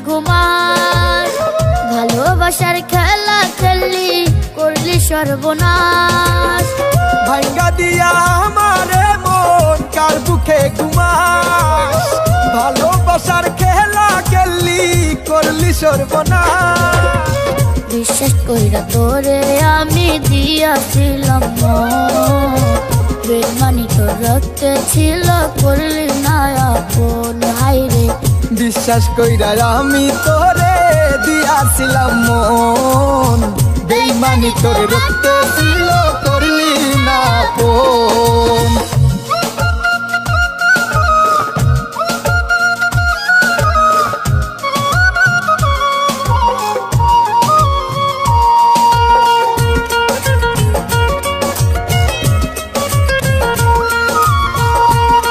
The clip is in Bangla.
ঘুমাস। ভালোবাসার খেলা খেললি করলি সর্বনাশ। ভাঙ্গা দিয়া আমারে মন কার বুকে ঘুমাস। ভালোবাসার খেলা খেললি করলি সর্বনাশ। বিশ্বাস কইরা তোরে আমি দিয়াছিলাম বেমানি তোর রক্তে ছিল করলি না আপন। হাইরে বিশ্বাস কইরা আমি তোরে দিয়াছিলাম মন, বেইমানি তোর রক্তে ছিল করলি না আপন।